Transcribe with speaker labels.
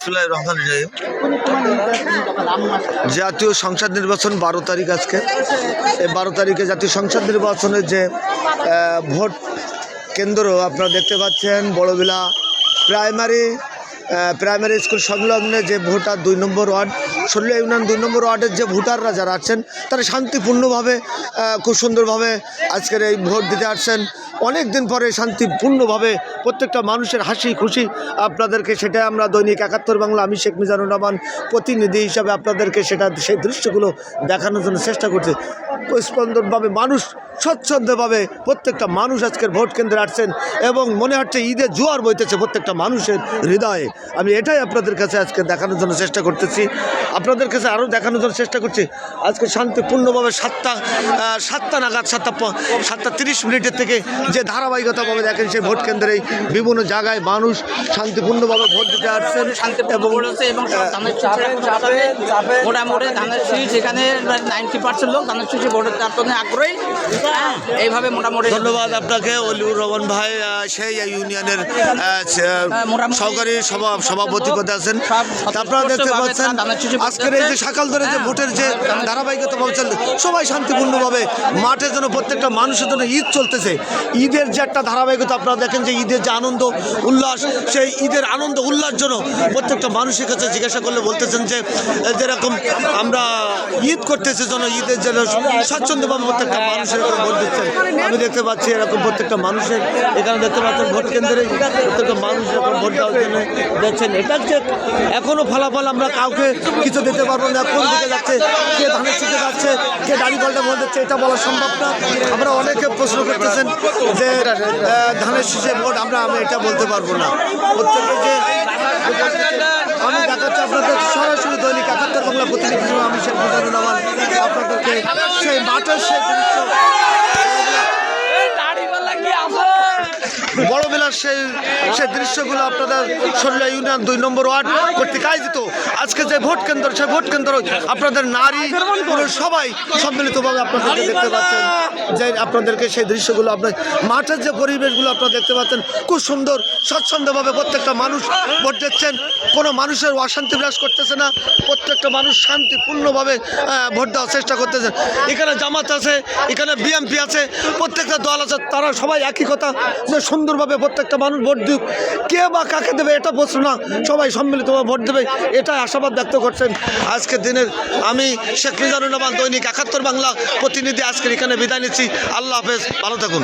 Speaker 1: বিসমিল্লাহির রহমানির রহিম। জাতীয় সংসদ নির্বাচন 12 তারিখ আজকে। এই 12 তারিখে জাতীয় সংসদ নির্বাচনের যে ভোট কেন্দ্র আপনারা দেখতে পাচ্ছেন, বড়বিলা প্রাইমারি স্কুল সংলগ্নে যে ভোটার 2 নম্বর ওয়ার্ড সরলা ইউনিয়ন 2 নম্বর ওয়ার্ডের যে ভোটাররা যারা আছেন তারা শান্তিপূর্ণভাবে খুব সুন্দরভাবে আজকের এই ভোট দিতে আসছেন। অনেক দিন পরে শান্তিপূর্ণভাবে প্রত্যেকটা মানুষের হাসি খুশি আপনাদেরকে সেটা আমরা দৈনিক 71 বাংলা, আমি শেখ মিজানুর রহমান প্রতিনিধি হিসাবে আপনাদেরকে সেই দৃশ্যগুলো দেখানোর জন্য চেষ্টা করছি। স্পন্দনভাবে মানুষ স্বচ্ছন্দভাবে প্রত্যেকটা মানুষ আজকের ভোট কেন্দ্রে আসছেন এবং মনে হচ্ছে ঈদের জোয়ার বইতেছে প্রত্যেকটা মানুষের হৃদয়ে। আমি এটাই আপনাদের কাছে আজকে দেখানোর জন্য চেষ্টা করতেছি, আপনাদের কাছে আরও দেখানোর জন্য চেষ্টা করছি। আজকে শান্তিপূর্ণভাবে 7টা নাগাদ 7:30 থেকে যে ধারাবাহিকতাভাবে দেখেন সেই ভোট কেন্দ্রে বিভিন্ন জায়গায় মানুষ শান্তিপূর্ণভাবে ভোট দিতে আসছেন এবং
Speaker 2: মোটামুটি ধানের শীষ এখানে 90% লোক ধানের শীষে ভোটের জন্য আগ্রহী। এইভাবে মোটামুটি
Speaker 1: ধন্যবাদ আপনাকে অলিউর রহমান ভাই, সেই ইউনিয়নের সহকারী সভাপতি পদে আছেন। আপনারা দেখতে পাচ্ছেন আজকের এই যে সকাল ধরে যে ভোটের যে ধারাবাহিকতাভাবে চলছে, সবাই শান্তিপূর্ণভাবে মাঠের জন্য প্রত্যেকটা মানুষের জন্য ঈদ চলতেছে। ঈদের যে একটা ধারাবাহিকতা আপনারা দেখেন যে ঈদের যে আনন্দ উল্লাস, সেই ঈদের আনন্দ উল্লাস জন্য প্রত্যেকটা মানুষের কাছে জিজ্ঞাসা করলে বলতেছেন যে যেরকম আমরা ঈদ করতেছি যেন ঈদের যেন স্বাচ্ছন্দ্যভাবে প্রত্যেকটা মানুষের ভোট দিচ্ছেন। আমি দেখতে পাচ্ছি এরকম প্রত্যেকটা মানুষের এখানে দেখতে পাচ্ছেন ভোট কেন্দ্রে প্রত্যেকটা মানুষ এরকম ভোট দেওয়ার জন্য দেখছেন। এটা যে এখনও ফলাফল আমরা কাউকে কিছু দিতে পারবো না, কোন দিকে যাচ্ছে, কে ধানের শীষে যাচ্ছে, কে দাঁড়িপাল্টা ভোট দিচ্ছে, এটা বলা সম্ভব না। আমরা অনেকে প্রশ্ন করতেছেন যে ধানের শীষে ভোট, আমি এটা বলতে পারবো না। প্রত্যেকে যে আমি দেখাচ্ছি আপনাদের সরাসরি দৈনিক 71 বাংলা প্রতিনিধি আমি শেখ মিজানুর রহমান আপনাদেরকে সেই মাঠের সেই দৃশ্য বড়বেলার সেই দৃশ্যগুলো আপনাদের সরলা ইউনিয়ন 2 নম্বর ওয়ার্ড কর্তৃক আয়োজিত আজকে যে ভোট কেন্দ্র, সেই ভোট কেন্দ্র আপনাদের নারী পুরুষ সবাই সম্মিলিতভাবে আপনাদেরকে দেখতে পাচ্ছেন যে আপনাদেরকে সেই দৃশ্যগুলো আপনার মাঠের যে পরিবেশগুলো আপনারা দেখতে পাচ্ছেন, খুব সুন্দর স্বচ্ছন্দভাবে প্রত্যেকটা মানুষ ভোট দিচ্ছেন। কোনো মানুষের অশান্তি বিরাজ করতেছে না, প্রত্যেকটা মানুষ শান্তিপূর্ণভাবে ভোট দেওয়ার চেষ্টা করতেছেন। এখানে জামাত আছে, এখানে বিএমপি আছে, প্রত্যেকটা দল আছে, তারা সবাই একই কথা যে সুন্দরভাবে প্রত্যেকটা মানুষ ভোট দিক, কে বা কাকে দেবে এটা প্রশ্ন না, সবাই সম্মিলিতভাবে ভোট দেবে এটাই আশাবাদ ব্যক্ত করছেন। আজকের দিনের আমি শেখ মিজানুর রহমান দৈনিক 71 বাংলা প্রতিনিধি আজকের এখানে বিদায় নিচ্ছি। আল্লাহ হাফেজ, ভালো থাকুন।